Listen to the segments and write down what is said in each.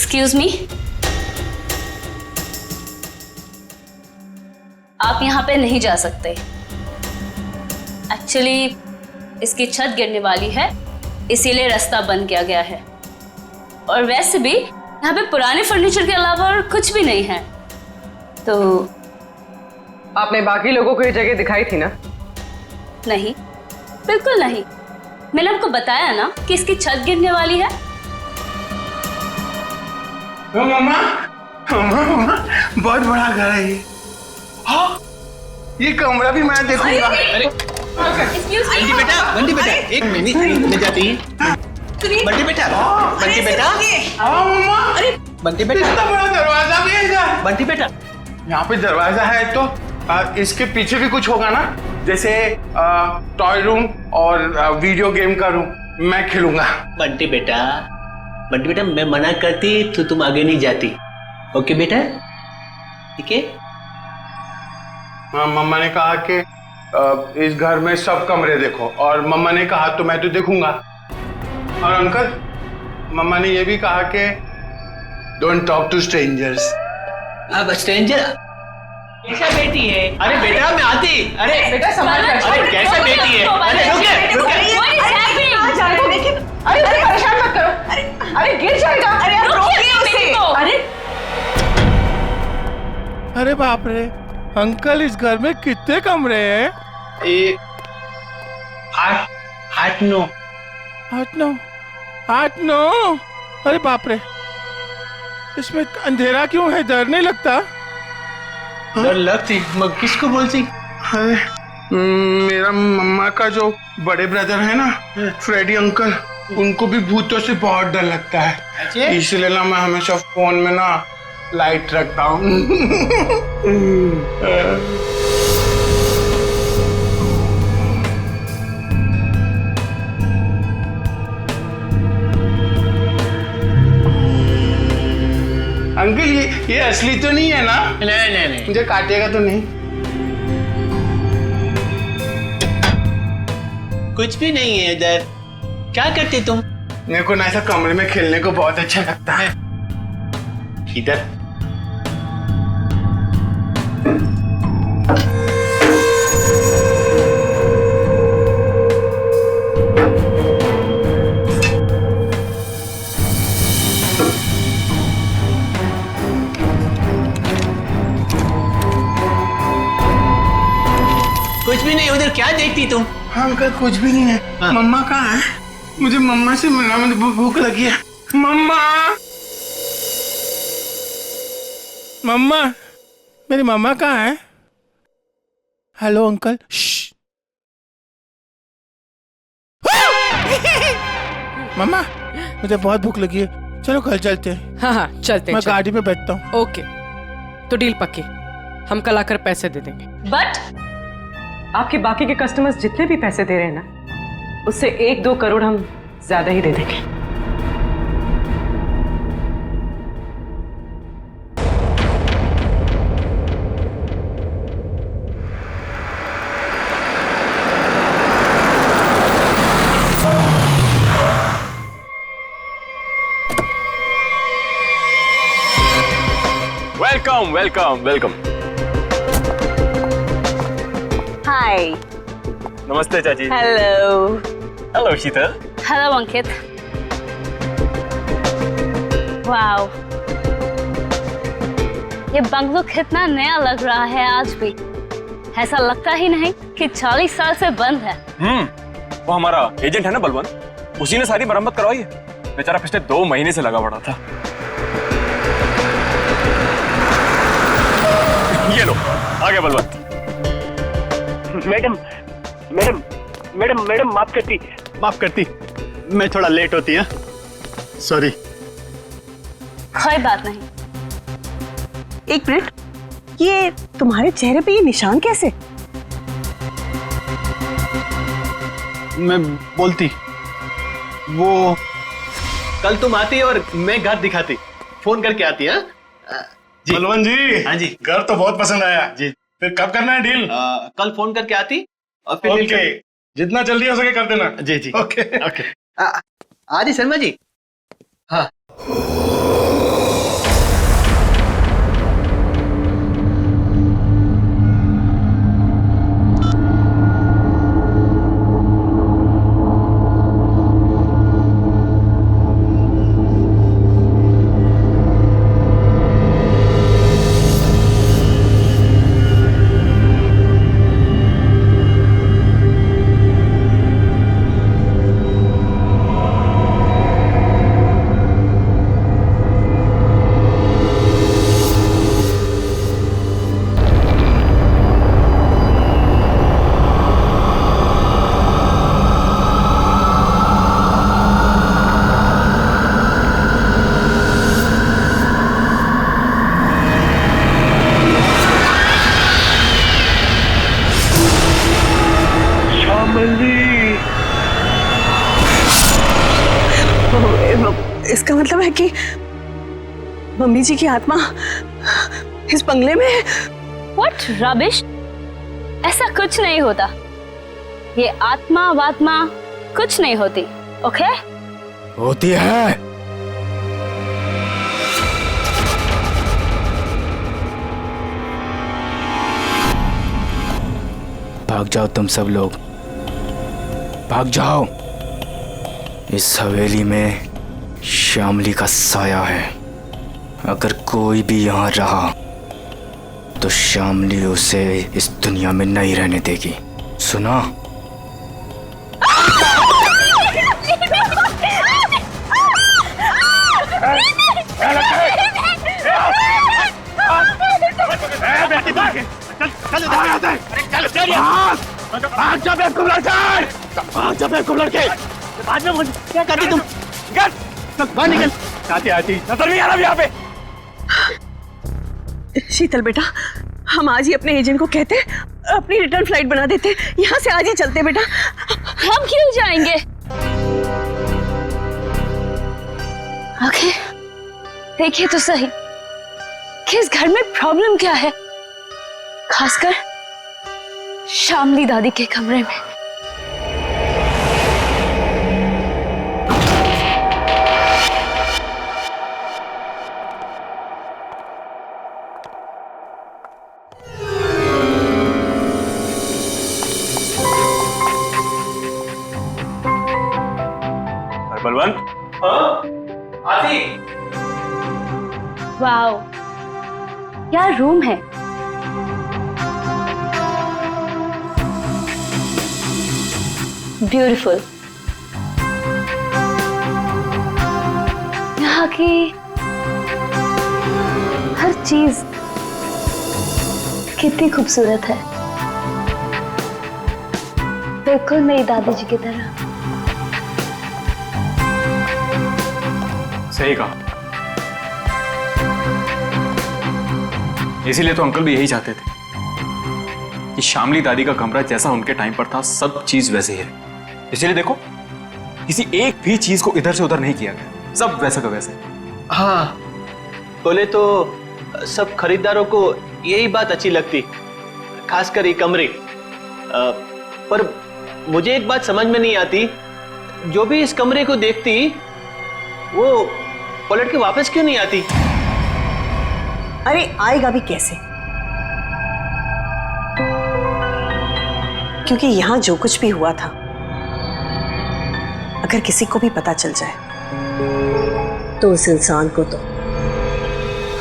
Excuse me, आप यहाँ पे नहीं जा सकते। एक्चुअली इसकी छत गिरने वाली है, इसीलिए रास्ता बंद किया गया है। और वैसे भी यहाँ पे पुराने फर्नीचर के अलावा और कुछ भी नहीं है। तो आपने बाकी लोगों को ये जगह दिखाई थी ना? नहीं, बिल्कुल नहीं। मैंने आपको बताया ना कि इसकी छत गिरने वाली है। मामा, मामा, बहुत बड़ा घर है ये। हाँ, ये कमरा भी मैं देखूंगा। अरे बंटी बेटा, बंटी बेटा, एक मिनट में जाती है। बंटी बेटा, बंटी बेटा, हाँ मामा, अरे बंटी बेटा, इतना बड़ा दरवाजा भी है इधर। बंटी बेटा, यहाँ पे दरवाजा है तो इसके पीछे भी कुछ होगा ना, जैसे टॉय रूम और वीडियो गेम का रूम। मैं खेलूंगा। बंटी बेटा, बंटी बेटा, मैं मना करती तो तुम आगे नहीं जाती। ओके बेटा, ठीक है? हाँ, मम्मा ने कहा कि इस घर में सब कमरे देखो, और मम्मा ने कहा तो मैं तो देखूंगा। और अंकल, मम्मा ने ये भी कहा कि डोंट टॉक टू स्ट्रेंजर्स। अब स्ट्रेंजर कैसा बेटी है? अरे बेटा मैं आती। अरे बेटा संभाल कर। अरे कैसा बेटी है? अरे रुके। अरे परेशान मत करो। अरे गिर जाएगा। अरे आप रोकिए उसे। अरे बाप रे अंकल, इस घर में कितने कमरे हैं? आठ नौ। 8-9 अरे बाप रे, इसमें अंधेरा क्यों है? डर नहीं लगता? डर लगती मगर किसको बोलती? अरे मेरा मम्मा का जो बड़े ब्रदर है ना, फ्रेडी अंकल, उनको भी भूतों से बहुत डर लगता है। इसलिए ना मैं हमेशा फोन में ना लाइट रखता हूँ। अंकल, ये असली तो नहीं है ना? नहीं। मुझे काटेगा तो नहीं? कुछ भी नहीं है इधर। क्या करते तुम? मेरे को ना ऐसा कमरे में खेलने को बहुत अच्छा लगता है। इधर कुछ भी नहीं। उधर क्या देखती तुम? हाँ अंकल, कुछ भी नहीं है। हाँ। मम्मा कहाँ है? मुझे मम्मा से मिलना, मुझे भूख लगी है। मम्मा, मम्मा, मेरी मम्मा कहाँ है? Hello uncle. श्श। मम्मा, मुझे बहुत भूख लगी है, चलो घर चलते हैं। हाँ चलते मैं गाड़ी में बैठता हूँ। ओके, तो डील पक्की। हम कल आकर पैसे दे देंगे। बट आपके बाकी के कस्टमर्स जितने भी पैसे दे रहे हैं ना, उससे 1-2 करोड़ हम ज्यादा ही दे देंगे। Welcome welcome welcome. हाय। नमस्ते चाची। Hello. Hello Sheetal. Hello Ankit. Wow, ये बंगलो कितना नया लग रहा है आज भी। ऐसा लगता ही नहीं कि 40 साल से बंद है। वो हमारा एजेंट है ना बलवंत, उसी ने सारी मरम्मत करवाई है। बेचारा पिछले 2 महीने से लगा पड़ा था। ये लो आ गया बलवंत। मैडम माफ करती, मैं थोड़ा लेट होती है, सॉरी। कोई बात नहीं। एक मिनट, ये तुम्हारे चेहरे पे ये निशान कैसे? मैं बोलती, वो कल तुम आती और मैं घर दिखाती, फोन करके आती है। जी बलवंत जी। हाँ जी, घर तो बहुत पसंद आया जी। फिर कब करना है डील? कल फोन करके आती और फिर ओके, जितना जल्दी हो सके कर देना। जी जी ओके। आ जी शर्मा जी। हाँ इसका मतलब है कि मम्मी जी की आत्मा इस बंगले में है। What rubbish? ऐसा कुछ नहीं होता। ये आत्मा वात्मा कुछ नहीं होती, ओके? होती है। भाग जाओ तुम सब लोग, भाग जाओ। इस हवेली में श्यामली का साया है। अगर कोई भी यहाँ रहा तो श्यामली उसे इस दुनिया में नहीं रहने देगी, सुना? क्या करती तुम? बाहर निकल। आती नजर नहीं आ रहा यहाँ पे। शीतल बेटा, हम आज ही अपने एजेंट को कहते, अपनी रिटर्न फ्लाइट बना देते, यहाँ से आज ही चलते बेटा। हम क्यों जाएंगे? ओके, देखिए तो सही कि इस घर में प्रॉब्लम क्या है, खासकर श्यामली दादी के कमरे में। बलवंत, आती। वाओ, क्या रूम है। ब्यूटीफुल। यहाँ की हर चीज कितनी खूबसूरत है, बिल्कुल मेरी दादी जी की तरह। सही कहा। इसीलिए तो अंकल भी यही चाहते थे कि श्यामली दादी का कमरा जैसा उनके टाइम पर था सब चीज वैसे ही है। इसलिए देखो, किसी एक भी चीज को इधर से उधर नहीं किया गया, सब वैसा का वैसे। हाँ, बोले तो सब खरीदारों को यही बात अच्छी लगती, खासकर ये कमरे। पर मुझे एक बात समझ में नहीं आती, जो भी इस कमरे को देखती वो पलट के वापस क्यों नहीं आती? अरे आएगा भी कैसे, क्योंकि यहाँ जो कुछ भी हुआ था, अगर किसी को भी पता चल जाए तो उस इंसान को तो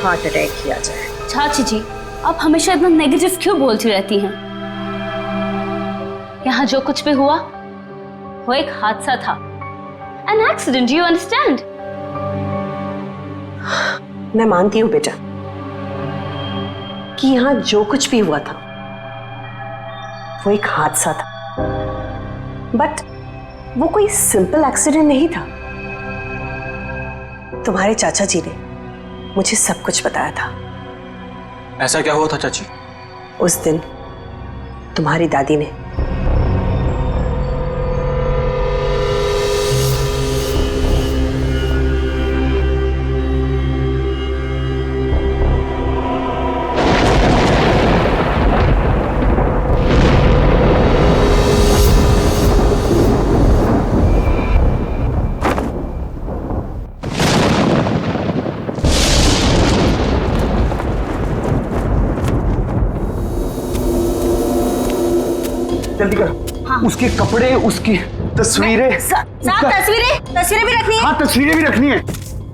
हार्ट अटैक किया जाए। चाची जी, आप हमेशा इतना नेगेटिव क्यों बोलती रहती हैं? यहाँ जो कुछ भी हुआ वो एक हादसा था, एन एक्सीडेंट, यू अंडरस्टैंड? मैं मानती हूँ बेटा कि यहाँ जो कुछ भी हुआ था वो एक हादसा था, बट वो कोई सिंपल एक्सीडेंट नहीं था। तुम्हारे चाचा जी ने मुझे सब कुछ बताया था। ऐसा क्या हुआ था चाची? उस दिन तुम्हारी दादी ने जल्दी कर। हाँ। उसके कपड़े, उसकी तस्वीरें, तस्वीरें भी रखनी है। हाँ, तस्वीरें भी रखनी है।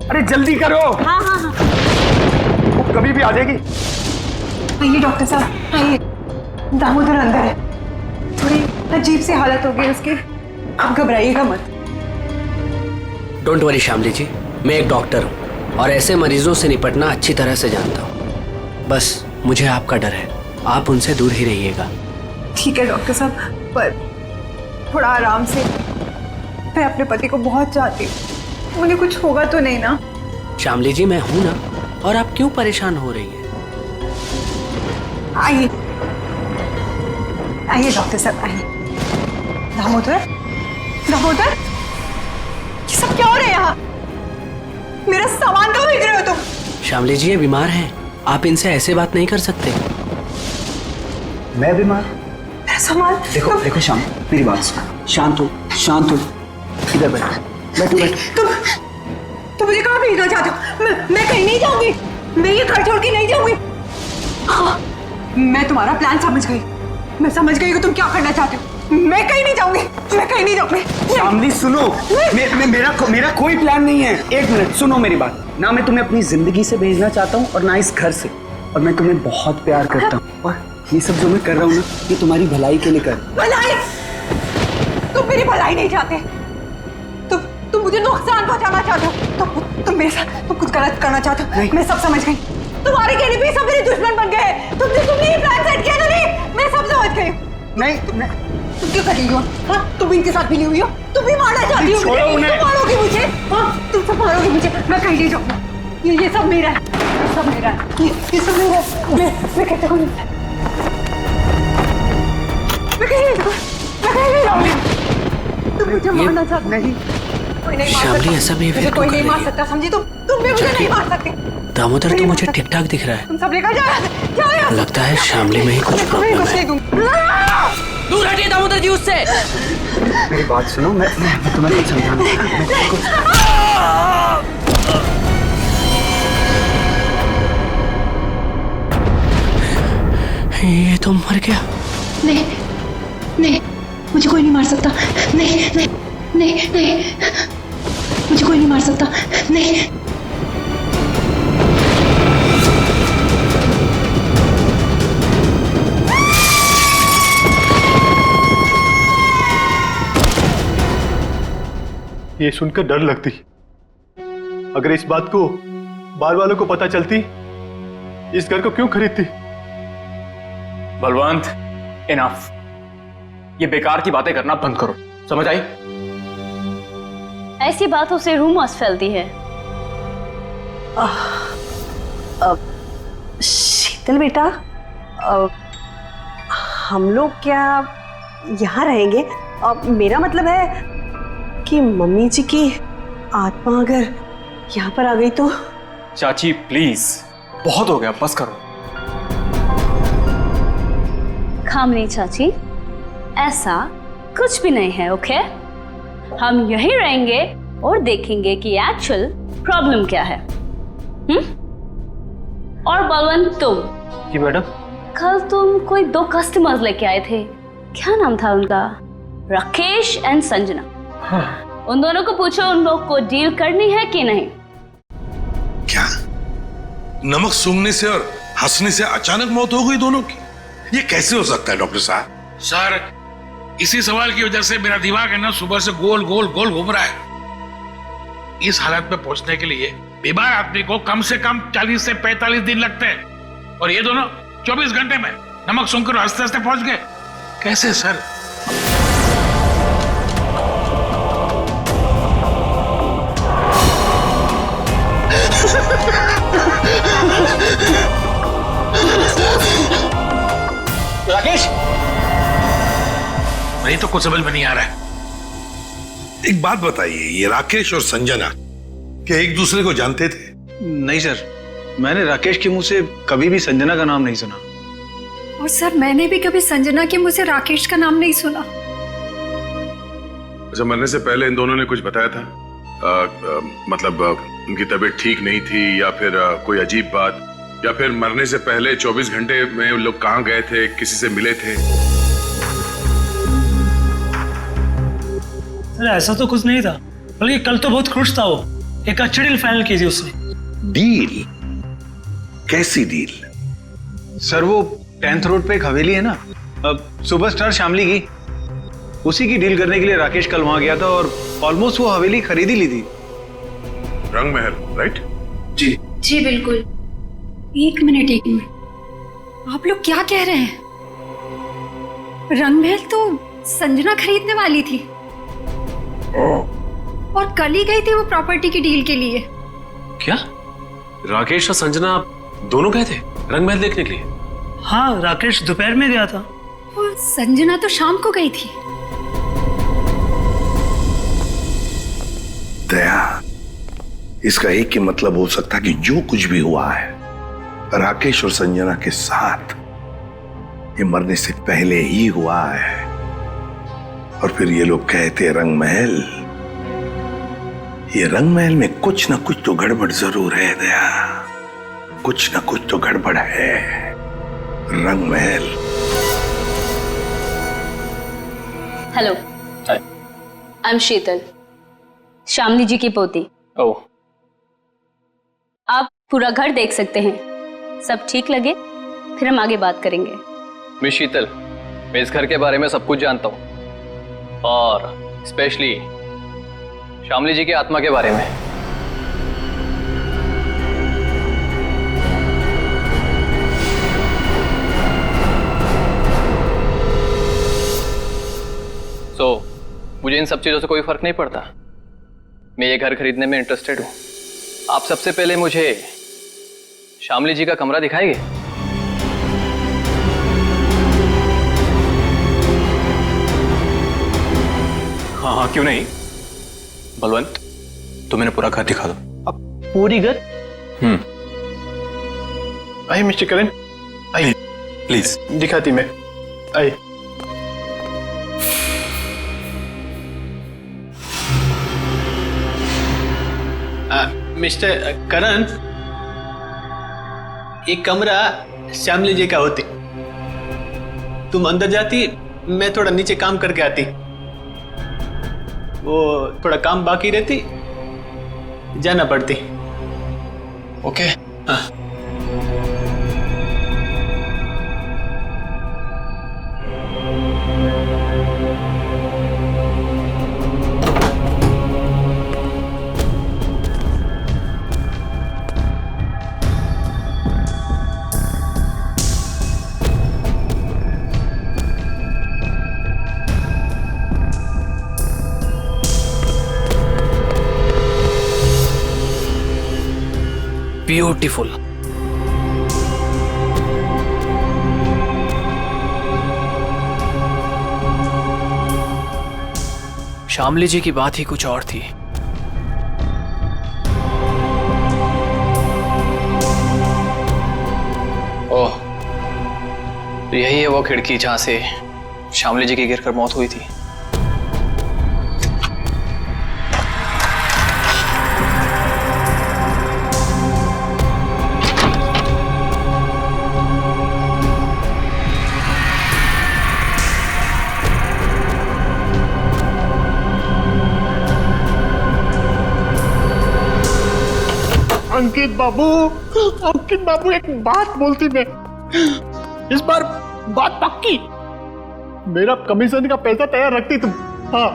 अरे जल्दी करो। हाँ हाँ हाँ, वो कभी भी आ जाएगी। आइए डॉक्टर साहब, आइए। दामोदर अंदर है, थोड़ी अजीब सी हालत हो गई उसकी, आप घबराइएगा मत। डोंट वरी श्यामली जी, मैं एक डॉक्टर हूँ और ऐसे मरीजों से निपटना अच्छी तरह से जानता हूँ। बस मुझे आपका डर है, आप उनसे दूर ही रहिएगा। ठीक है डॉक्टर साहब, पर थोड़ा आराम से। मैं अपने पति को बहुत चाहती हूँ, उन्हें कुछ होगा तो नहीं ना? श्यामली जी, मैं हूं ना, और आप क्यों परेशान हो रही हैं? आइए आइए डॉक्टर साहब, आइए। दामोदर, दामोदर, ये सब क्या हो रहा है यहाँ? मेरा सामान कहाँ भेज रहे हो तुम? श्यामली जी ये बीमार हैं, आप इनसे ऐसे बात नहीं कर सकते। मैं बीमार? मेरा सामान देखो देखो श्याम, मेरी बात सुनो, शांत हो, शांत हो, इधर बैठो, बैठो बैठो। तुम मुझे कहाँ भेजना चाहते हो? मैं कहीं नहीं जाऊंगी, मैं ये घर छोड़ के नहीं जाऊंगी। हाँ, मैं तुम्हारा प्लान समझ गई, मैं समझ गई कि तुम क्या करना चाहते हो। मैं कहीं नहीं जाऊंगी, मैं कहीं नहीं जाऊंगी। श्यामली सुनो, मेरा कोई प्लान नहीं है। एक मिनट सुनो मेरी बात। ना मैं तुम्हें अपनी जिंदगी से भेजना चाहता हूँ और ना इस घर से, और मैं तुम्हें बहुत प्यार करता हूँ, और ये सब जो मैं कर रहा हूँ ना, ये तुम्हारी भलाई के लिए कर। भलाई? तुम मेरी भलाई नहीं चाहते, तुम मुझे नुकसान पहुंचाना चाहते हो, तुम मेरे साथ तुम कुछ गलत करना चाहते हो। मैं सब समझ गई, तुम्हारे के लिए भी सब मेरे दुश्मन बन गए। तुमने ये प्लान सेट किया था। नहीं, मैं सब समझ गई। नहीं तुम क्यों कर रही हो? हाँ, तुम इनके साथ मिली हुई हो, तुम भी मारना चाहती हो मुझे, तुम मारोगी मुझे। हाँ, तुम सब मारोगी मुझे, मैं कहीं नहीं जाऊंगी। ये सब मेरा है, सब मेरा है, ये सब मेरा है। मैं कहते हूँ मैं कहीं नहीं जाऊंगी। तुम मुझे मारना चाहती नहीं। श्यामली ऐसा बिहेवियर कोई नहीं मार सकता, समझी? तुम भी मुझे नहीं मार सकते। दामोदर तो मुझे ठीक ठाक दिख रहा है। तुम सब लेकर जाओ। लगता है श्यामली में ही कुछ प्रॉब्लम है। दूर हटिए दामोदर जी उससे। मेरी बात सुनो, मैं तुम्हें कुछ समझाना। ये तो मर गया। नहीं नहीं, मुझे कोई नहीं मार सकता। नहीं नहीं नहीं नहीं, मुझे कोई नहीं मार सकता। नहीं। ये सुनकर डर लगती, अगर इस बात को बार वालों को पता चलती, इस घर को क्यों खरीदती? बलवंत, इनफ। ये बेकार की बातें करना बंद करो, समझ आई? ऐसी बातों से रूमर्स फैलती है। शीतल बेटा, हम लोग क्या यहाँ रहेंगे? मेरा मतलब है कि मम्मी जी की आत्मा अगर यहाँ पर आ गई तो। चाची प्लीज, बहुत हो गया, बस करो। खामनी चाची, ऐसा कुछ भी नहीं है, ओके? हम यहीं रहेंगे और देखेंगे कि एक्चुअल प्रॉब्लम क्या है। और बलवंत, तुम जी मैडम? कल तुम कोई 2 कस्टमर्स लेके आए थे, क्या नाम था उनका? राकेश एंड संजना। हाँ। उन दोनों को पूछो उन लोग को डील करनी है कि नहीं। क्या नमक सूंघने से और हंसने से अचानक मौत हो गई दोनों की? ये कैसे हो सकता है डॉक्टर साहब? सर, इसी सवाल की वजह से मेरा दिमाग है ना सुबह से गोल गोल गोल घूम रहा है। इस हालत में पहुंचने के लिए बीमार आदमी को कम से कम 40 से 45 दिन लगते हैं, और ये दोनों 24 घंटे में नमक सूंघकर हंसते हंसते पहुंच गए। कैसे सर? राकेश, नहीं तो कुछ समझ में नहीं आ रहा है। एक बात बताइए, ये राकेश और संजना क्या एक दूसरे को जानते थे? नहीं सर, मैंने राकेश के मुंह से कभी भी संजना का नाम नहीं सुना। और सर, मैंने भी कभी संजना के मुंह से राकेश का नाम नहीं सुना। अच्छा, मरने से पहले इन दोनों ने कुछ बताया था? मतलब उनकी तबीयत ठीक नहीं थी, या फिर कोई अजीब बात, या फिर मरने से पहले 24 घंटे में उन लोग कहाँ गए थे, किसी से मिले थे? अरे ऐसा तो कुछ नहीं था, बल्कि कल तो बहुत खुश था वो। एक अच्छी डील फाइनल की थी उसने। डील? कैसी डील? सर, वो 10th रोड पे एक हवेली है ना, सुपरस्टार श्यामली की, उसी की डील करने के लिए राकेश कल वहां गया था और ऑलमोस्ट वो हवेली खरीद ही ली थी। रंग महल, राइट? जी जी बिल्कुल। एक मिनट, आप लोग क्या कह रहे हैं? रंग महल तो संजना खरीदने वाली थी और कल ही गई थी वो प्रॉपर्टी की डील के लिए। क्या राकेश और संजना दोनों गए थे रंग महल देखने के लिए? हाँ, राकेश दोपहर में गया था और संजना तो शाम को गई थी। दया, इसका एक ही मतलब हो सकता कि जो कुछ भी हुआ है राकेश और संजना के साथ, ये मरने से पहले ही हुआ है। और फिर ये लोग कहते रंग महल, ये रंग महल में कुछ ना कुछ तो गड़बड़ जरूर है दया, कुछ ना कुछ तो गड़बड़ है। रंग महल। हेलो, आई एम शीतल, श्यामली जी की पोती। ओह, आप पूरा घर देख सकते हैं, सब ठीक लगे फिर हम आगे बात करेंगे। मिस शीतल, मैं इस घर के बारे में सब कुछ जानता हूँ, और स्पेशली श्यामली जी की आत्मा के बारे में। मुझे इन सब चीजों से कोई फर्क नहीं पड़ता। मैं ये घर खरीदने में इंटरेस्टेड हूँ। आप सबसे पहले मुझे श्यामली जी का कमरा दिखाएंगे? हाँ हाँ, क्यों नहीं। बलवंत, तुम मैंने पूरा घर दिखा दो। अब पूरी घर? आइए मिस्टर करण, आइए प्लीज। दिखाती मैं, आइए। मिस्टर करण, एक कमरा श्यामली जी का होती। तुम अंदर जाती, मैं थोड़ा नीचे काम करके आती। वो थोड़ा काम बाकी रहती, जाना पड़ती। ओके। हाँ। ब्यूटीफुल। श्यामली जी की बात ही कुछ और थी। ओह, तो यही है वो खिड़की जहां से श्यामली जी की गिरकर मौत हुई थी। अंकित बाबू एक बात बोलती मैं, इस बार बात पक्की। मेरा कमीशन का पैसा तैयार रखती तुम। हाँ,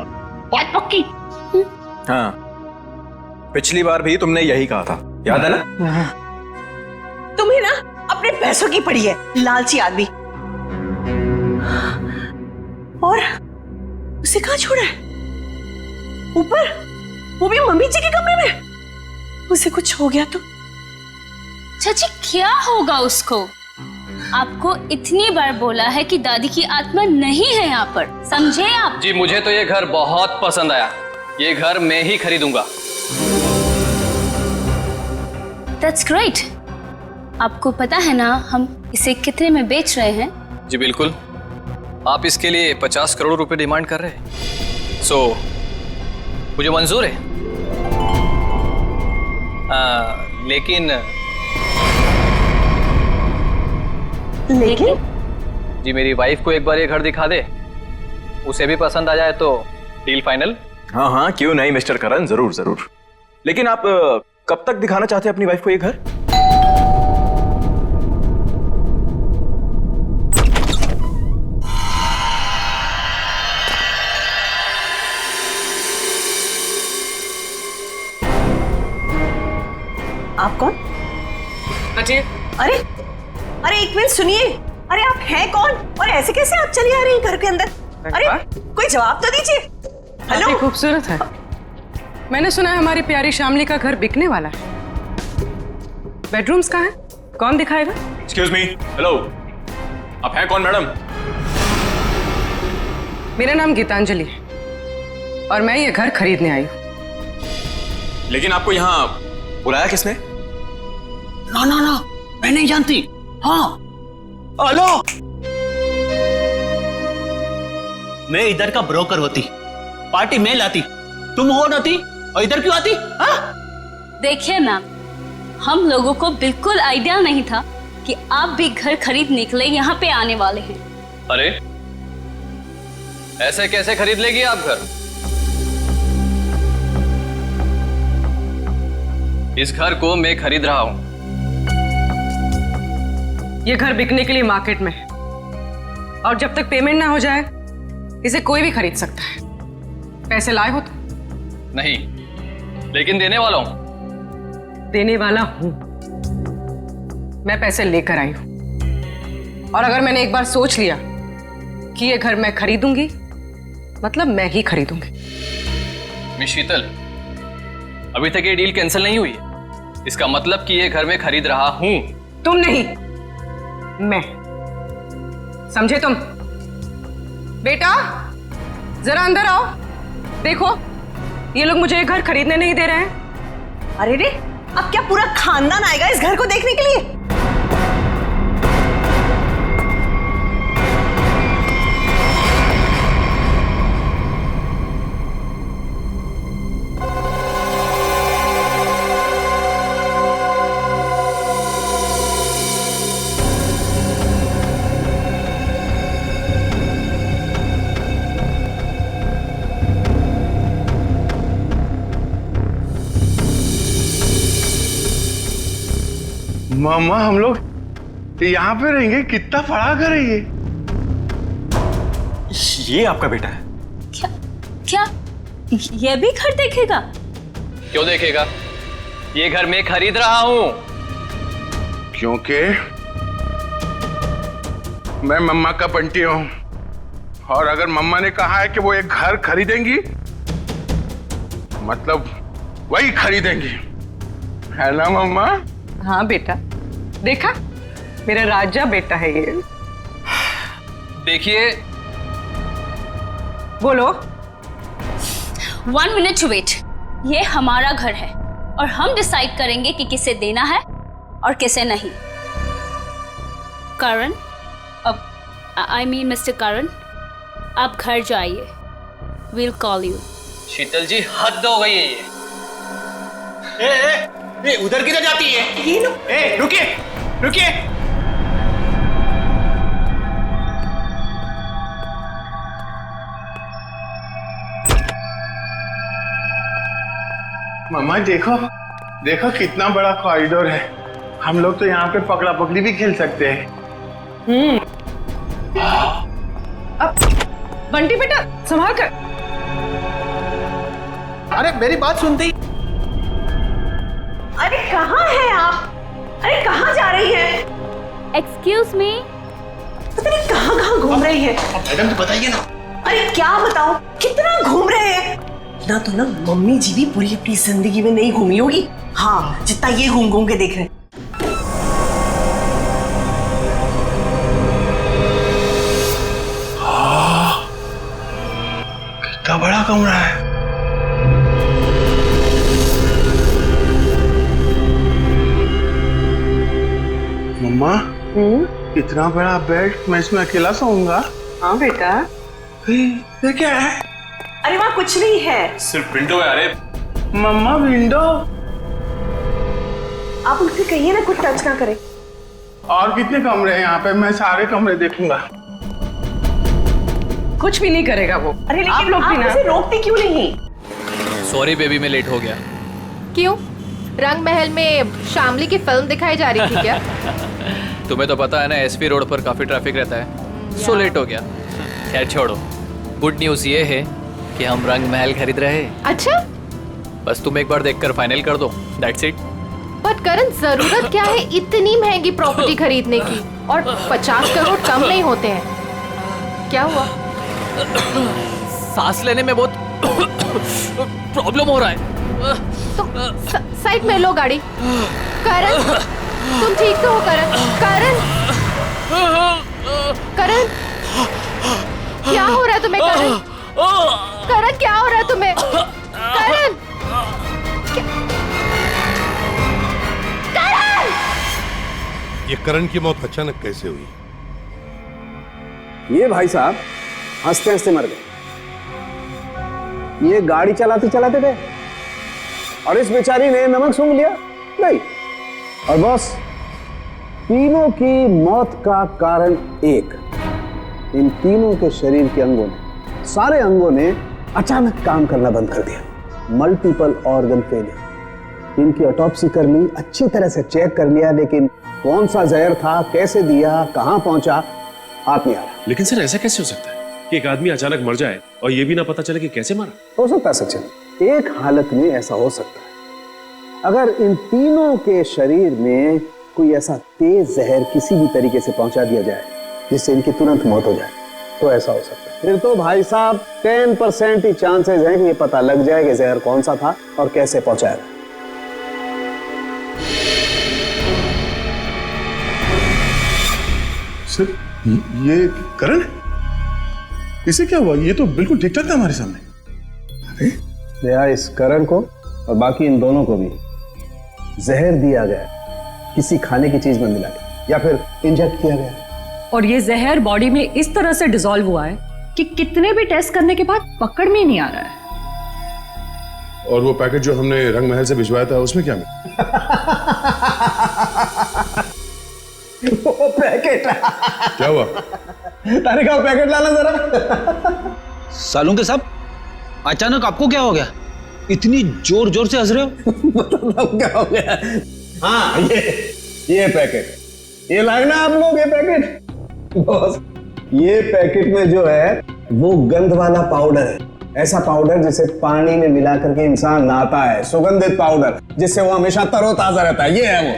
बात पक्की। हाँ, पिछली बार भी तुमने यही कहा था, याद है ना? तुम्हें ना अपने पैसों की पड़ी है, लालची आदमी। और उसे कहाँ छोड़ा है? ऊपर, वो भी मम्मी जी के कमरे में। उसे कुछ हो गया तो? चाची, क्या होगा उसको? आपको इतनी बार बोला है कि दादी की आत्मा नहीं है यहाँ पर, समझे आप? जी, मुझे तो ये घर बहुत पसंद आया। ये घर मैं ही खरीदूंगा। That's great। आपको पता है ना हम इसे कितने में बेच रहे हैं? जी बिल्कुल। आप इसके लिए 50 करोड़ रुपए डिमांड कर रहे हैं। सो मुझे मंजूर है। लेकिन जी, मेरी वाइफ को एक बार ये घर दिखा दे, उसे भी पसंद आ जाए तो डील फाइनल। हाँ हाँ, क्यों नहीं मिस्टर करण, जरूर जरूर। लेकिन आप कब तक दिखाना चाहते हैं अपनी वाइफ को ये घर? आप कौन? अरे अरे एक मिनट सुनिए। अरे आप हैं कौन और ऐसे कैसे आप चली आ रही हैं घर के अंदर? अरे कोई जवाब तो दीजिए। हेलो, खूबसूरत है। मैंने सुना है हमारी प्यारी श्यामली का घर बिकने वाला है। बेडरूम्स कहाँ हैं? कौन दिखाएगा? एक्सक्यूज मी, हेलो, आप हैं कौन मैडम? मेरा नाम गीतांजलि है और मैं ये घर खरीदने आई हूँ। लेकिन आपको यहाँ बुलाया किसने? ना ना ना, मैं नहीं जानती। हाँ, हेलो, मैं इधर का ब्रोकर होती, पार्टी में लाती, तुम हो नाती और इधर क्यों आती? हाँ? देखिए मैम, हम लोगों को बिल्कुल आइडिया नहीं था कि आप भी घर खरीदने के लिए यहाँ पे आने वाले हैं। अरे ऐसे कैसे खरीद लेगी आप घर? इस घर को मैं खरीद रहा हूं। ये घर बिकने के लिए मार्केट में है और जब तक पेमेंट ना हो जाए इसे कोई भी खरीद सकता है। पैसे लाए हो तो? नहीं, लेकिन देने वाला हूं। देने वाला हूं। मैं पैसे लेकर आई हूं और अगर मैंने एक बार सोच लिया कि ये घर मैं खरीदूंगी, मतलब मैं ही खरीदूंगी। मिस शीतल, अभी तक ये डील कैंसिल नहीं हुई है। इसका मतलब कि ये घर मैं खरीद रहा हूं। तुम नहीं, मैं। समझे तुम? बेटा जरा अंदर आओ। देखो, ये लोग मुझे घर खरीदने नहीं दे रहे हैं। अरे रे, अब क्या पूरा खानदान आएगा इस घर को देखने के लिए? मामा, हम लोग यहाँ पे रहेंगे? कितना बड़ा घर है ये? ये आपका बेटा है? क्या ये भी घर देखेगा? क्यों देखेगा? ये घर मैं खरीद रहा हूं। क्योंकि मैं मम्मा का बंटी हूं और अगर मम्मा ने कहा है कि वो एक घर खरीदेंगी, मतलब वही खरीदेंगी, है ना मम्मा? हाँ बेटा, देखा, मेरा राजा बेटा है ये। देखिए, बोलो। 1 मिनट वेट। ये हमारा घर है और हम डिसाइड करेंगे कि किसे देना है और किसे नहीं। करण, अब आई मीन मिस्टर करण, आप घर जाइए। We'll call you. Sheetal ji, हद हो गई है ये। ए, उधर किधर जाती है? ये लो। रुकिए रुकिए। मम्मा देखो, देखो कितना बड़ा कॉरिडोर है। हम लोग तो यहाँ पे पकड़ा पकड़ी भी खेल सकते हैं। अब बंटी बेटा संभाल कर। अरे मेरी बात सुनते ही। अरे कहाँ हैं आप? अरे कहाँ जा रही है? Excuse me. पता नहीं कहाँ कहाँ घूम रही है। मैडम तो बताइए ना। अरे क्या बताऊं, कितना घूम रहे हैं ना। तो ना मम्मी जी भी पूरी अपनी जिंदगी में नहीं घूमी होगी, हाँ, जितना ये घूम घूम के देख रहे हैं। कितना बड़ा कमरा है। मम्मा, इतना बड़ा बेड, मैं इसमें अकेला सोऊंगा? हाँ बेटा। ये क्या है? अरे वहाँ कुछ नहीं है, सिर्फ विंडो है। अरे मम्मा, विंडो? आप उनसे कहिए ना कुछ टच ना करें। और कितने कमरे हैं यहाँ पे? मैं सारे कमरे देखूंगा। कुछ भी नहीं करेगा वो। अरे लेकिन आप लोग उसे रोकते क्यों नहीं? सॉरी बेबी, मैं लेट हो गया। क्यों? रंग महल में शामली की फिल्म दिखाई जा रही थी क्या? तुम्हें तो पता है ना, एसपी रोड पर काफी ट्रैफिक रहता है, सो लेट हो गया। खैर छोड़ो, गुड न्यूज ये है कि हम रंग महल खरीद रहे हैं। अच्छा? बस तुम एक बार देखकर फाइनल कर दो, दैट्स इट। बट करण, जरूरत क्या है इतनी महंगी प्रॉपर्टी खरीदने की? और 50 करोड़ कम नहीं होते हैं। क्या हुआ? सांस लेने में बहुत प्रॉब्लम हो रहा है। तो साइड में लो गाड़ी। करण, तुम ठीक तो हो? करण, करण, करण, क्या हो रहा है तुम्हें? करण, करण, क्या हो रहा है तुम्हें? करण, ये करण की मौत अचानक कैसे हुई? ये भाई साहब हंसते हंसते मर गए। ये गाड़ी चलाते चलाते गए और इस बेचारी ने नमक सूंघ लिया नहीं। और बॉस, तीनों की मौत का कारण एक, इन तीनों के शरीर के अंगों ने, सारे अंगों ने अचानक काम करना बंद कर दिया। Multiple organ failure. इनकी ऑटोप्सी कर ली, अच्छी तरह से चेक कर लिया, लेकिन कौन सा जहर था, कैसे दिया, कहां पहुंचा, हाथ नहीं आ रहा। लेकिन सर ऐसा कैसे हो सकता है कि एक आदमी अचानक मर जाए और ये भी ना पता चले कि कैसे मरा? हो सकता है सचिन, एक हालत में ऐसा हो सकता है, अगर इन तीनों के शरीर में कोई ऐसा तेज जहर किसी भी तरीके से पहुंचा दिया जाए जिससे इनकी तुरंत मौत हो जाए, तो ऐसा हो सकता है। फिर तो भाई साहब 10% ही चांसेस हैं कि ये पता लग जाए कि जहर कौन सा था और कैसे पहुंचाया। सर ये करण, इसे क्या हुआ? ये तो बिल्कुल ठीक ठाक था हमारे सामने। दया, इस करण को और बाकी इन दोनों को भी जहर दिया गया, किसी खाने की चीज में मिला के या फिर इंजेक्ट किया गया। और ये जहर बॉडी में इस तरह से डिसॉल्व हुआ है कि कितने भी टेस्ट करने के बाद पकड़ में नहीं आ रहा है। और वो पैकेट जो हमने रंग महल से भिजवाया था उसमें क्या मिला? वो पैकेट क्या हुआ? तारे का पैकेट लाना जरा। सालूं के साहब, अचानक आपको क्या हो गया? इतनी जोर जोर से हंस रहे हो? मतलब क्या हो गया? हाँ, ये पैकेट, ये लाए ना आप लोग, ये पैकेट। बॉस, ये पैकेट में जो है वो गंध वाला पाउडर है, ऐसा पाउडर जिसे पानी में मिला करके इंसान नहाता है, सुगंधित पाउडर जिससे वो हमेशा तरोताजा रहता है, ये है वो।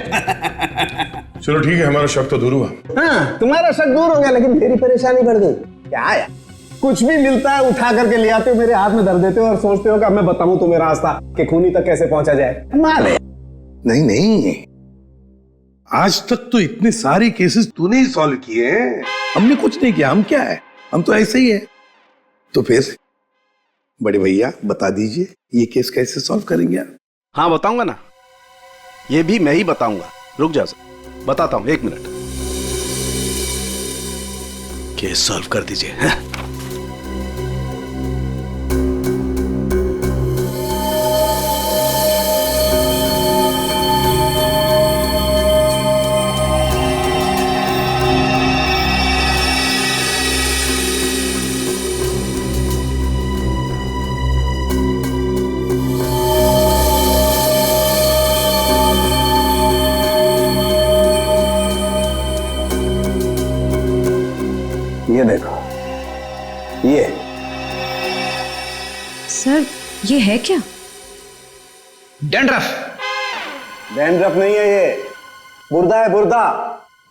चलो ठीक है, हमारा शक तो दूर हुआ। हाँ, तुम्हारा शक दूर हो गया, लेकिन मेरी परेशानी बढ़ गई। क्या यार, कुछ भी मिलता है उठा करके ले आते हो, मेरे हाथ में धर देते हो और सोचते हो कि अब मैं बताऊं तुम्हें रास्ता कि खूनी तक कैसे पहुंचा जाए। माल है। नहीं नहीं, आज तक तो इतने सारे केसेस तूने ही सॉल्व किए हैं, हमने कुछ नहीं किया। हम क्या है, हम तो ऐसे ही है। तो फिर बड़े भैया बता दीजिए, ये केस कैसे सॉल्व करेंगे आप? हाँ बताऊंगा ना, ये भी मैं ही बताऊंगा। रुक जा, बताता हूं, 1 मिनट। केस सॉल्व कर दीजिए। ये देखो, ये सर, ये है क्या? डैंड्रफ। डैंड्रफ नहीं है, ये बुर्दा है, बुर्दा।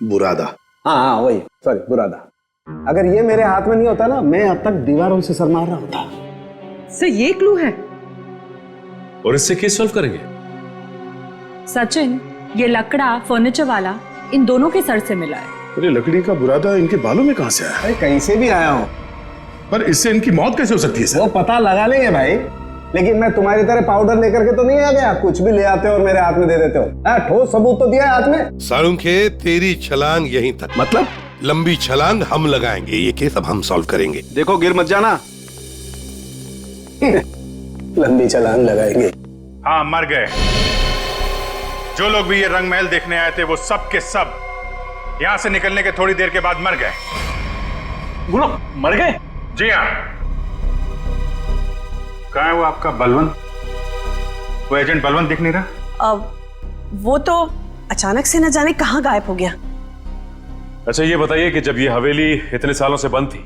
बुरादा। हाँ वही, सॉरी, बुरादा। अगर ये मेरे हाथ में नहीं होता ना, मैं अब तक दीवारों से सर मार रहा होता। सर, ये क्लू है। और इससे केस सॉल्व करेंगे? सचिन, ये लकड़ा फर्नीचर वाला इन दोनों के सर से मिला है। अरे लकड़ी का बुरादा इनके बालों में कहां से आया? अरे कहीं से भी आया हो, पर इससे इनकी मौत कैसे हो सकती है सर? वो पता लगा लेंगे भाई, लेकिन मैं तुम्हारी तरह पाउडर लेकर के तो नहीं आ गया, कुछ भी ले आते हो और मेरे हाथ में दे देते हो। ठोस सबूत तो दिया है हाथ में। सालुंखे, तेरी छलांग यहीं तक। मतलब? लंबी छलांग हम लगाएंगे, ये केस अब हम सॉल्व करेंगे। देखो, गिर मत जाना। लंबी छलांग लगाएंगे। हाँ, मर गए। जो लोग भी ये रंग महल देखने आए थे वो सब के सब यहां से निकलने के थोड़ी देर के बाद मर गए। गुरु, मर गए? जी हाँ। कहाँ है वो आपका बलवंत? वो एजेंट बलवंत दिख नहीं रहा। वो तो अचानक से न जाने कहाँ गायब हो गया। अच्छा ये बताइए कि जब ये हवेली इतने सालों से बंद थी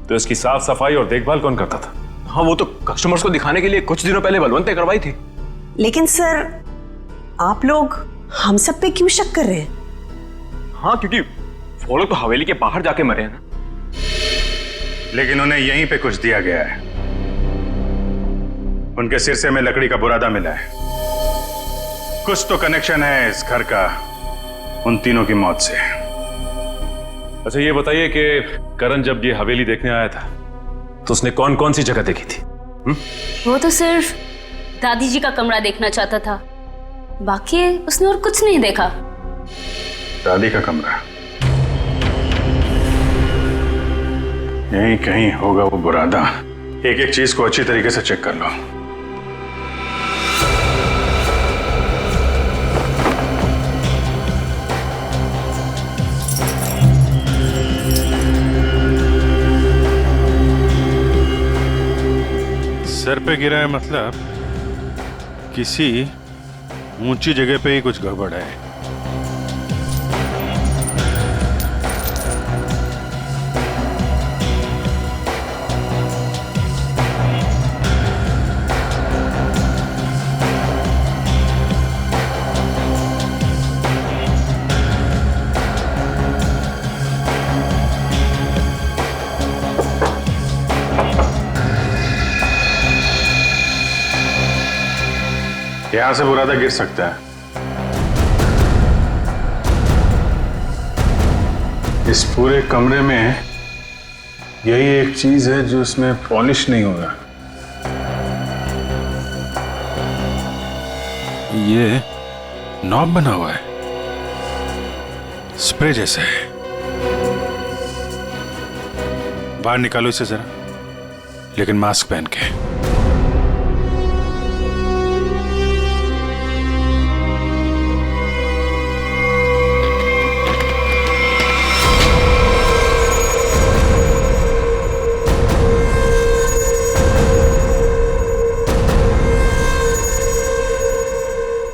तो इसकी साफ सफाई और देखभाल कौन करता था? हाँ, वो तो कस्टमर्स को दिखाने के लिए कुछ दिनों पहले बलवंत ने करवाई थी। लेकिन सर, आप लोग हम सब पे क्यों शक कर रहे हैं? हाँ, क्योंकि वो लोग तो हवेली के बाहर जाके मरे हैं ना। लेकिन उन्हें यहीं पे कुछ दिया गया है। उनके सिरसे में लकड़ी का बुरादा मिला है। कुछ तो कनेक्शन है इस घर का उन तीनों की मौत से। अच्छा ये बताइए कि करण जब ये हवेली देखने आया था तो उसने कौन कौन सी जगह देखी थी? वो तो सिर्फ दादी जी का कमरा देखना चाहता था, बाकी उसने और कुछ नहीं देखा। दादी का कमरा यहीं कहीं होगा वो बुरादा। एक एक चीज को अच्छी तरीके से चेक कर लो। सर पे गिरा है मतलब किसी ऊंची जगह पे ही कुछ गड़बड़ है। यहां से बुरादा गिर सकता है। इस पूरे कमरे में यही एक चीज है जो इसमें पॉलिश नहीं होगा। ये नॉब बना हुआ है, स्प्रे जैसा है। बाहर निकालो इसे जरा, लेकिन मास्क पहन के।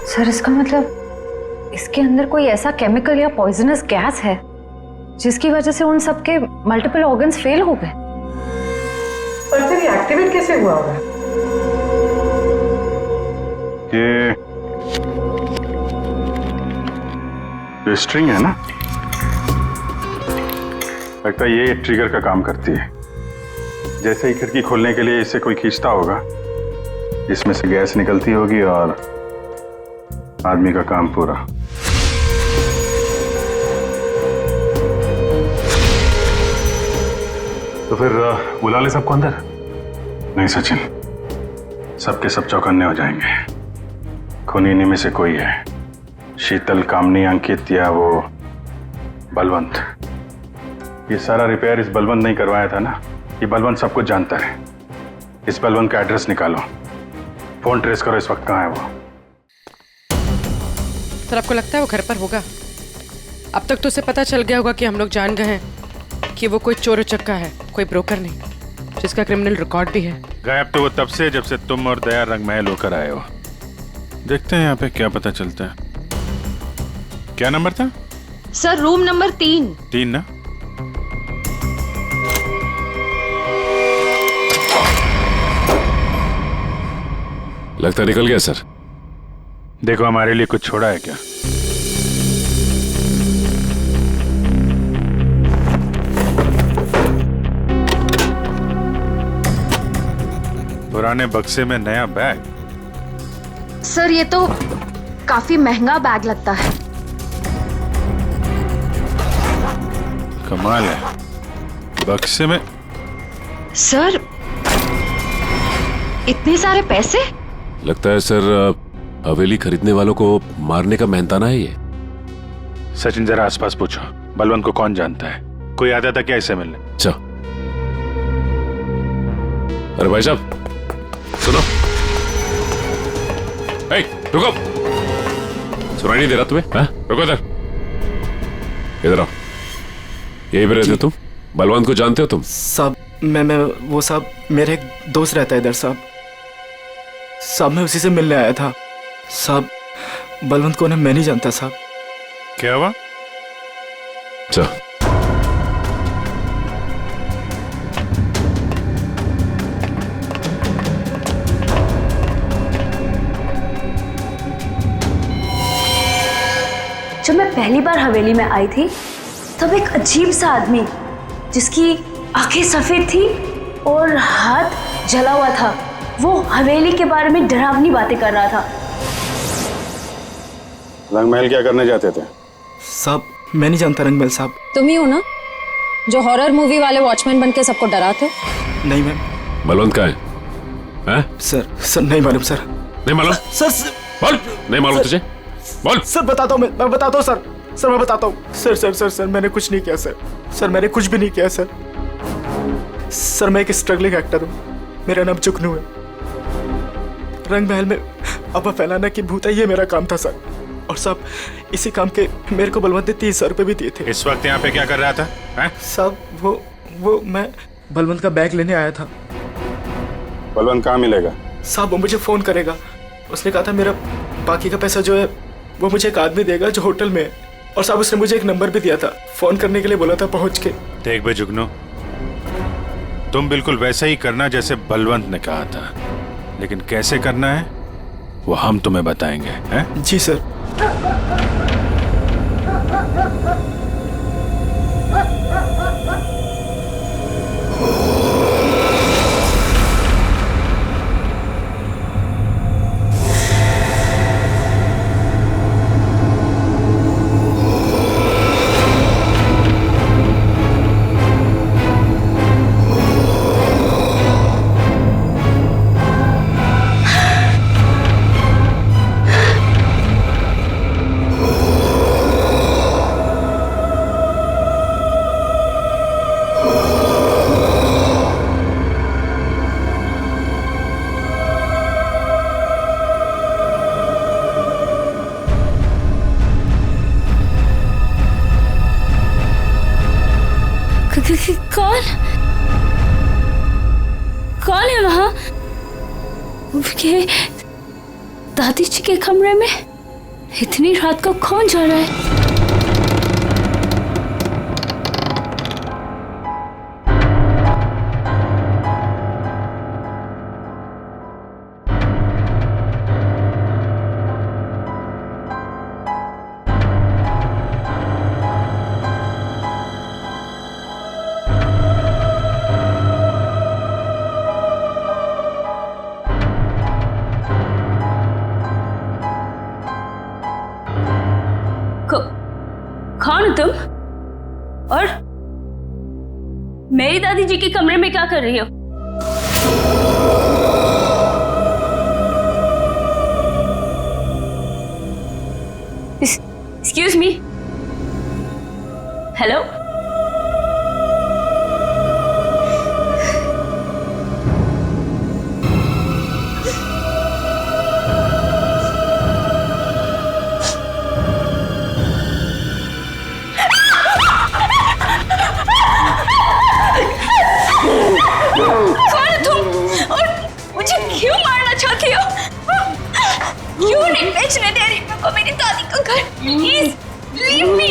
सर इसका मतलब इसके अंदर कोई ऐसा केमिकल या पॉइजनस गैस है जिसकी वजह से उन सबके मल्टीपल ऑर्गन्स फेल हो गए। पर फिर ये एक्टिवेट कैसे हुआ होगा? ये स्ट्रिंग है ना, लगता है ये ट्रिगर का काम करती है। जैसे ही खिड़की खोलने के लिए इसे कोई खींचता होगा, इसमें से गैस निकलती होगी और आदमी का काम पूरा। तो फिर बुला ले सबको अंदर। नहीं सचिन, सबके सब चौकन्ने हो जाएंगे। खूनी इन्हीं में से कोई है, शीतल, कामनी, अंकित या वो बलवंत। ये सारा रिपेयर इस बलवंत नहीं करवाया था ना। ये बलवंत सब कुछ जानता है। इस बलवंत का एड्रेस निकालो, फोन ट्रेस करो, इस वक्त कहाँ है वो। सर आपको लगता है वो घर पर होगा? अब तक तो उसे पता चल गया होगा कि हम लोग जान गए हैं कि वो कोई चोर उचक्का है, कोई ब्रोकर नहीं, जिसका क्रिमिनल रिकॉर्ड भी है। गायब तो वो तब से जब से तुम और दया रंग महल होकर आए हो। देखते हैं यहाँ पे क्या पता चलता है। क्या नंबर था? Sir room number 3। 3 ना? लगता निकल गया सर। देखो हमारे लिए कुछ छोड़ा है क्या? पुराने बक्से में नया बैग? सर ये तो काफी महंगा बैग लगता है। कमाल है, बक्से में। सर इतने सारे पैसे? लगता है सर हवेली खरीदने वालों को मारने का मेहनताना है ये। सचिन जरा आसपास पूछो, बलवंत को कौन जानता है? कोई आता था क्या इसे मिलने? अच्छा, अरे भाई साहब सुनो। ए, रुको, सुनाई नहीं दे रहा तुम्हें? हाँ? रुको इधर, इधर आओ। यही पे रहते हो तुम? बलवंत को जानते हो तुम? साहब मैं वो साहब मेरे एक दोस्त रहता है इधर साहब। मैं उसी से मिलने आया था साहब। बलवंत को मैं नहीं जानता साहब। क्या हुआ? अच्छा, जब मैं पहली बार हवेली में आई थी तब एक अजीब सा आदमी जिसकी आंखें सफेद थी और हाथ जला हुआ था, वो हवेली के बारे में डरावनी बातें कर रहा था। रंगमहल क्या करने जाते थे? साहब मैं नहीं जानता रंगमहल साहब। तुम ही हो ना जो हॉरर मूवी वाले वॉचमैन बन के सबको डराते? नहीं मैम। बलवंत कहाँ है? हैं? सर नहीं मालूम सर। नहीं मालूम? सर बोल, नहीं मालूम तुझे? बोल। सर बताता हूँ, मैं बताता हूँ सर। सर मैं बताता हूँ। सर सर सर सर मैंने कुछ नहीं किया सर। सर मैंने कुछ भी नहीं किया सर। सर मैं एक स्ट्रगलिंग एक्टर हूँ, मेरा नाम जुगनू है। रंग महल में अफवाह फैलाना कि भूत है, ये मेरा काम था सर। और साहब इसी काम के मेरे को बलवंत ने 30,000 रुपये भी दिए थे। इस वक्त यहाँ पे क्या कर रहा था? साहब वो मैं बलवंत का बैग लेने आया था। बलवंत कहाँ मिलेगा? साहब वो मुझे फोन करेगा। उसने कहा था मेरा बाकी का पैसा जो है वो मुझे एक आदमी देगा जो होटल में है। और साहब उसने मुझे एक नंबर भी दिया था, फोन करने के लिए बोला था पहुंच के। देख बे जुगनू, तुम बिल्कुल वैसे ही करना जैसे बलवंत ने कहा था, लेकिन कैसे करना है वो हम तुम्हें बताएंगे। हैं? जी सर। कौन है वहां? दादी जी के कमरे में इतनी रात को कौन जा रहा है? कौन हो तुम? और मेरी दादी जी के कमरे में क्या कर रही हो? Excuse me. हेलो? क्यों नहीं बेचने दे रही मेरे को मेरी दादी का घर? Please leave me.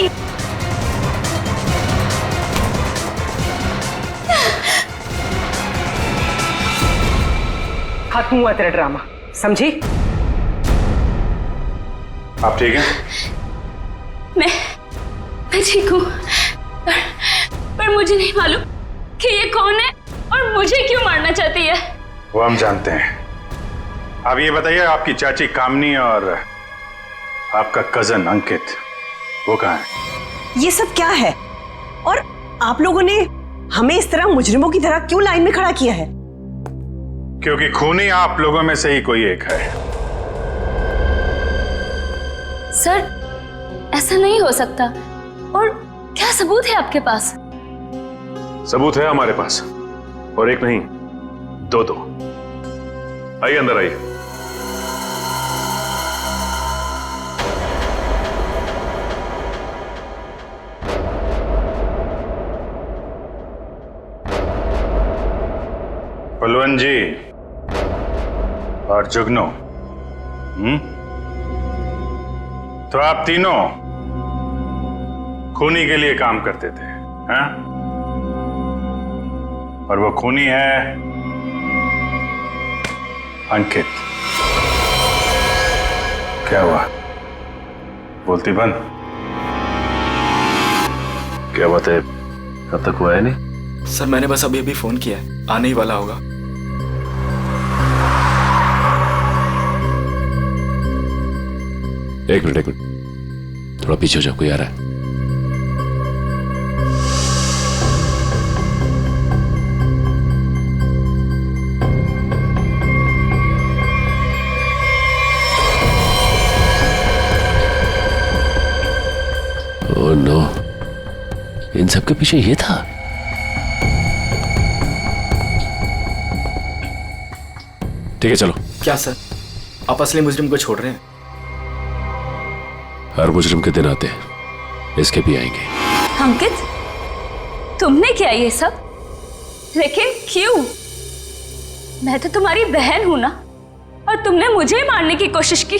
खत्म हुआ तेरा ड्रामा, समझी? आप ठीक हैं? मैं ठीक हूँ, पर मुझे नहीं मालूम कि ये कौन है और मुझे क्यों मारना चाहती है। वो हम जानते हैं। अब ये बताइए, आपकी चाची कामनी और आपका कजन अंकित वो कहाँ है? ये सब क्या है? और आप लोगों ने हमें इस तरह मुजरिमों की तरह क्यों लाइन में खड़ा किया है? क्योंकि खूनी आप लोगों में से ही कोई एक है। सर ऐसा नहीं हो सकता। और क्या सबूत है आपके पास? सबूत है हमारे पास, और एक नहीं दो। आइए अंदर आइए। बलवंत जी और जुगनू, तो आप तीनों खूनी के लिए काम करते थे, हैं? और वो खूनी है अंकित। क्या हुआ? बोलती बंद। क्या बात है, कब तक हुआ है? नहीं सर मैंने बस अभी फोन किया है, आने ही वाला होगा। एक मिनट थोड़ा पीछे हो जाओ, कोई आ रहा है। इन सब के पीछे ये था। ठीक है चलो। क्या सर, आप असली मुजरिम को छोड़ रहे हैं? हर मुजरिम के दिन आते हैं, इसके भी आएंगे। अंकित, तुमने किया ये सब? लेकिन क्यों? मैं तो तुम्हारी बहन हूं ना, और तुमने मुझे ही मारने की कोशिश की।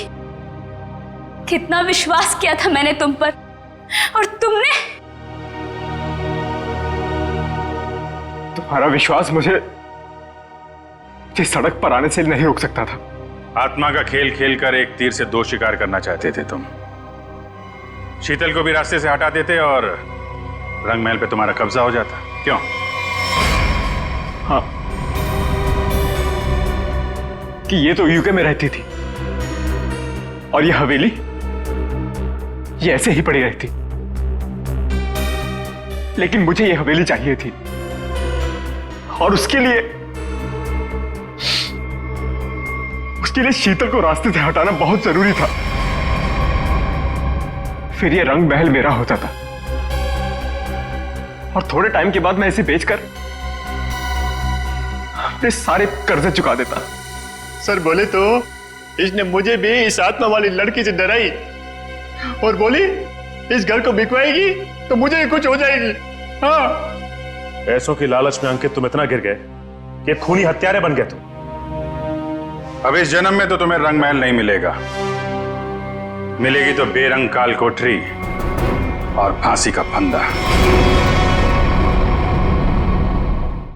कितना विश्वास किया था मैंने तुम पर, और तुमने। तुम्हारा विश्वास मुझे इस सड़क पर आने से नहीं रोक सकता था। आत्मा का खेल खेल कर एक तीर से दो शिकार करना चाहते थे तुम। शीतल को भी रास्ते से हटा देते और रंग महल पे तुम्हारा कब्जा हो जाता। क्यों? हाँ, कि ये तो यूके में रहती थी और ये हवेली ये ऐसे ही पड़ी रहती, लेकिन मुझे ये हवेली चाहिए थी, और उसके लिए शीतल को रास्ते से हटाना बहुत जरूरी था। फिर ये रंग महल मेरा होता था, और थोड़े टाइम के बाद मैं इसे बेचकर अपने सारे कर्जे चुका देता। सर बोले तो इसने मुझे भी इस आत्मा वाली लड़की से डराई और बोली इस घर को बिकवाएगी तो मुझे ही कुछ हो जाएगी। हाँ, पैसों की लालच में अंकित तुम इतना गिर गए कि खूनी हत्यारे बन गए तुम। अब इस जन्म में तो तुम्हें रंग महल नहीं मिलेगा, मिलेगी तो बेरंग काल कोठरी और फांसी का फंदा।